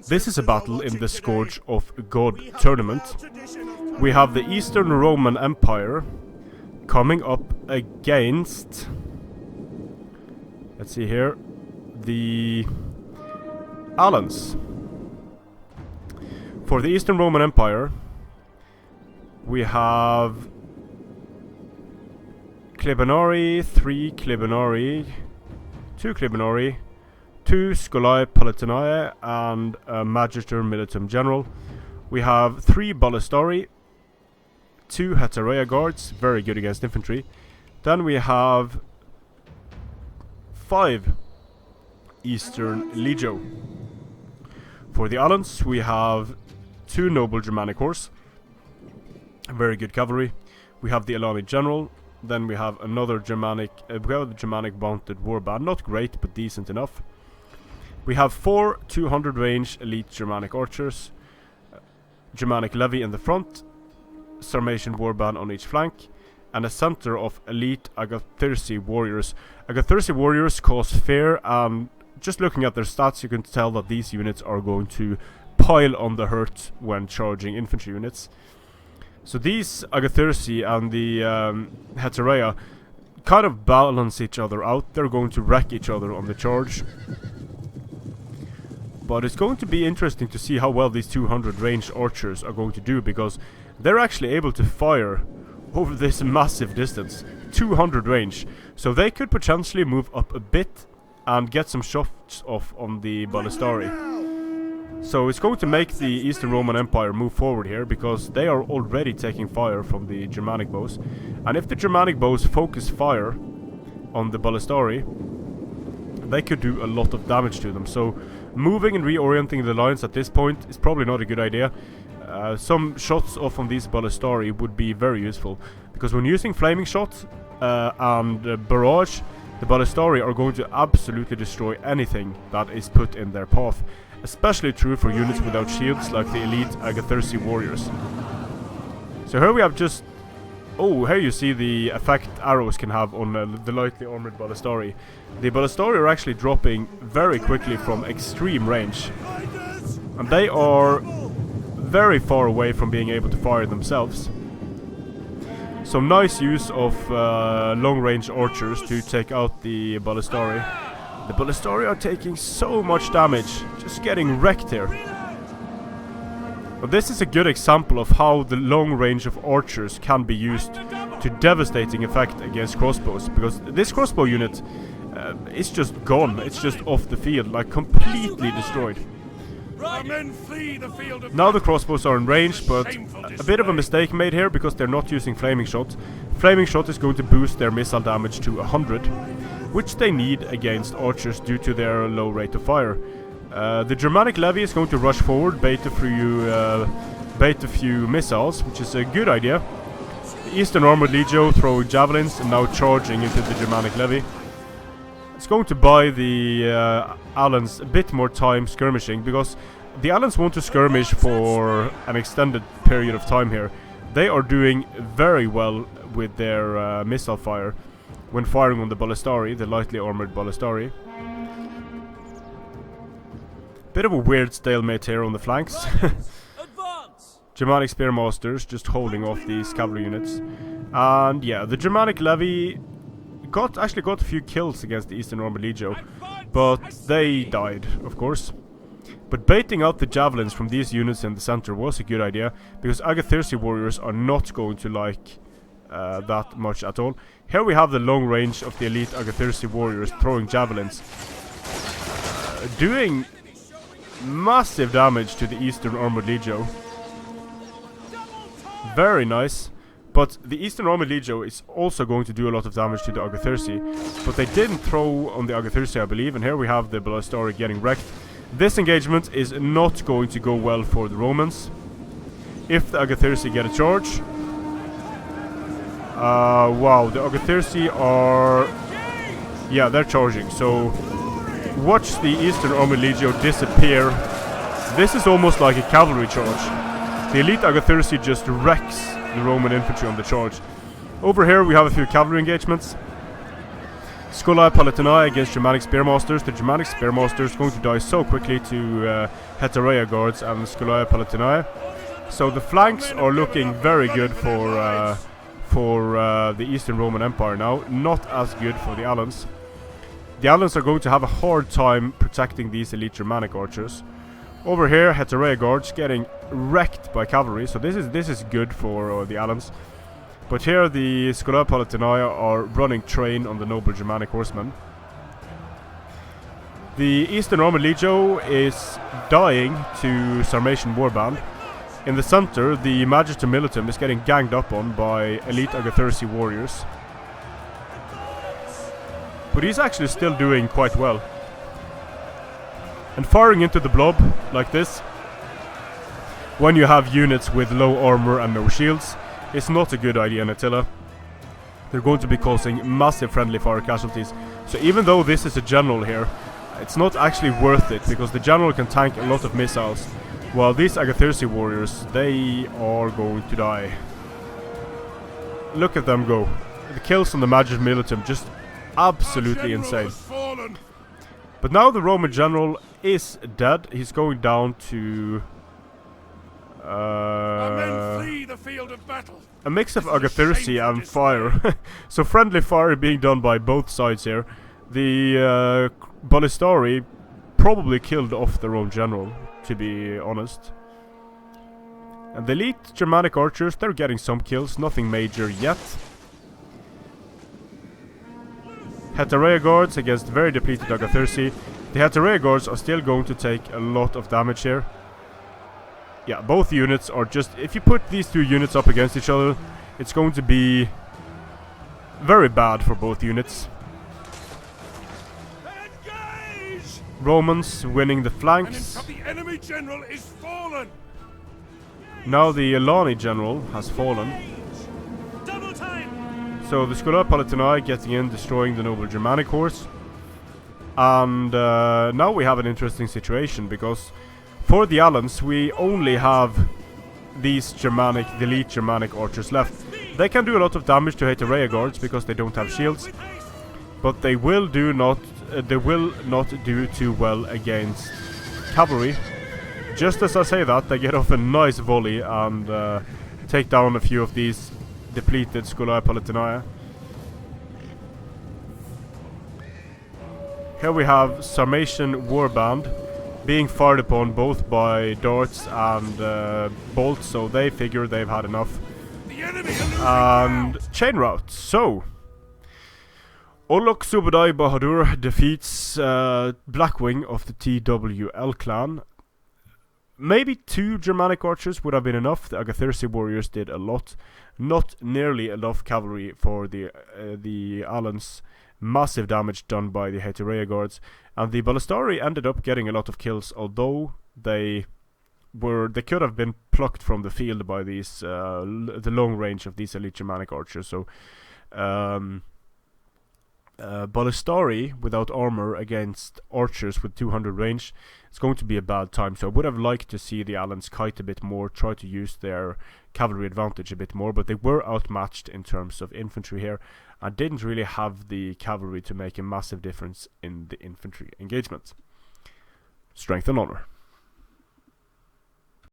This is a battle in the Scourge of God tournament. We have the Eastern Roman Empire coming up against, let's see here, the Alans. For the Eastern Roman Empire, we have Clibonari, 3 Clibonari, 2 Clibonari, 2 Scolai Palatinae, and a Magister Militum General. We have 3 Ballistari, 2 Hetarea Guards, very good against infantry. Then we have 5 Eastern Legio. For the Alans, we have 2 Noble Germanic Horse, very good cavalry. We have the Alani General. Then we have another Germanic, we have the Germanic Mounted Warband, not great but decent enough. We have 4 200 range elite Germanic archers, Germanic levy in the front, Sarmatian warband on each flank, and a center of elite Agathyrsi warriors. Agathyrsi warriors cause fear, and just looking at their stats you can tell that these units are going to pile on the hurt when charging infantry units. So these Agathyrsi and the Hetarea kind of balance each other out. They're going to wreck each other on the charge. But it's going to be interesting to see how well these 200 ranged archers are going to do, because they're actually able to fire over this massive distance. 200 range. So they could potentially move up a bit and get some shots off on the Ballistari. So it's going to make the Eastern Roman Empire move forward here, because they are already taking fire from the Germanic bows. And if the Germanic bows focus fire on the Ballistari, they could do a lot of damage to them. So moving and reorienting the lines at this point is probably not a good idea. Some shots off on these Ballistari would be very useful, because when using flaming shot and barrage, the Ballistari are going to absolutely destroy anything that is put in their path. Especially true for units without shields like the elite Agathyrsi warriors. So here we have just... Oh, here you see the effect arrows can have on the lightly armored Ballistari. The Ballistari are actually dropping very quickly from extreme range. And they are very far away from being able to fire themselves. So nice use of long-range archers to take out the Ballistari. The Ballistari are taking so much damage, just getting wrecked here. But this is a good example of how the long range of archers can be used to devastating effect against crossbows, because this crossbow unit is just gone, it's just off the field, like completely destroyed. Now the crossbows are in range, but a bit of a mistake made here, because they're not using flaming shot. Flaming shot is going to boost their missile damage to 100. Which they need against archers due to their low rate of fire. The Germanic levy is going to rush forward, bait a few missiles, which is a good idea. The Eastern Armored Legio throwing javelins and now charging into the Germanic levy. It's going to buy the Alans a bit more time skirmishing, because the Alans want to skirmish for an extended period of time here. They are doing very well with their missile fire when firing on the Ballistari, the lightly armored Ballistari. Bit of a weird stalemate here on the flanks. Germanic Spearmasters just holding off these cavalry units. And yeah, the Germanic levy actually got a few kills against the Eastern Roman Legio, but they died, of course. But baiting out the javelins from these units in the center was a good idea, because Agathyrsi warriors are not going to like that much at all. Here we have the long range of the elite Agathyrsi warriors throwing javelins, doing massive damage to the Eastern Armored Legio. Very nice. But the Eastern Armored Legio is also going to do a lot of damage to the Agathyrsi, but they didn't throw on the Agathyrsi, I believe, and here we have the Ballistari getting wrecked. This engagement is not going to go well for the Romans. If the Agathyrsi get a charge... wow, the Agathyrsi are... Yeah, they're charging, so... Watch the Eastern Armored Legio disappear. This is almost like a cavalry charge. The elite Agathyrsi just wrecks the Roman infantry on the charge. Over here we have a few cavalry engagements. Scourge Palatini against Germanic Spearmasters. The Germanic Spearmasters going to die so quickly to Hetareia Guards and Scourge Palatini. So the flanks are looking very good for the Eastern Roman Empire now. Not as good for the Alans. The Alans are going to have a hard time protecting these elite Germanic archers. Over here, Hetareia Guards getting wrecked by cavalry. So this is good for the Alans. But here the Scourge Palatini are running train on the noble Germanic horsemen. The Eastern Roman Legio is dying to Sarmatian Warband. In the center, the Magister Militum is getting ganged up on by elite Agathyrsi warriors. But he's actually still doing quite well. And firing into the blob like this, when you have units with low armor and no shields, it's not a good idea in Attila. They're going to be causing massive friendly fire casualties. So even though this is a general here, it's not actually worth it, because the general can tank a lot of missiles, while these Agathyrsi warriors, they are going to die. Look at them go. The kills on the Magister Militum, just absolutely insane. But now the Roman general is dead. He's going down to a mix of Agathyrsi and fire. So friendly fire being done by both sides here. The Ballistari probably killed off their own general, to be honest. And the elite Germanic archers, they're getting some kills, nothing major yet. Hetareia Guards against very depleted Agathyrsi. The Hetareia Guards are still going to take a lot of damage here. Yeah, both units are just... If you put these two units up against each other, it's going to be very bad for both units. Engage! Romans winning the flanks. The enemy general is fallen. Now the Alani general has fallen. Double time. So the Scourge Palatini getting in, destroying the noble Germanic horse. And now we have an interesting situation, because for the Alans, we only have these the elite Germanic archers left. They can do a lot of damage to Hetareia Guards because they don't have shields, but they will not do too well against cavalry. Just as I say that, they get off a nice volley and take down a few of these depleted Scourge Palatini. Here we have Sarmatian Warband being fired upon both by darts and bolts, so they figure they've had enough. And chain route. So Orlok Tsubodai Bahadur defeats Blackwing of the TWL clan. Maybe 2 Germanic archers would have been enough. The Agathyrsi warriors did a lot. Not nearly enough cavalry for the Alans. Massive damage done by the Hetareia Guards, and the Ballistari ended up getting a lot of kills, although they could have been plucked from the field by these the long range of these elite Germanic archers. So Ballistari without armor against archers with 200 range, it's going to be a bad time. So I would have liked to see the Alans kite a bit more, try to use their cavalry advantage a bit more, but they were outmatched in terms of infantry here, and didn't really have the cavalry to make a massive difference in the infantry engagement. Strength and honor.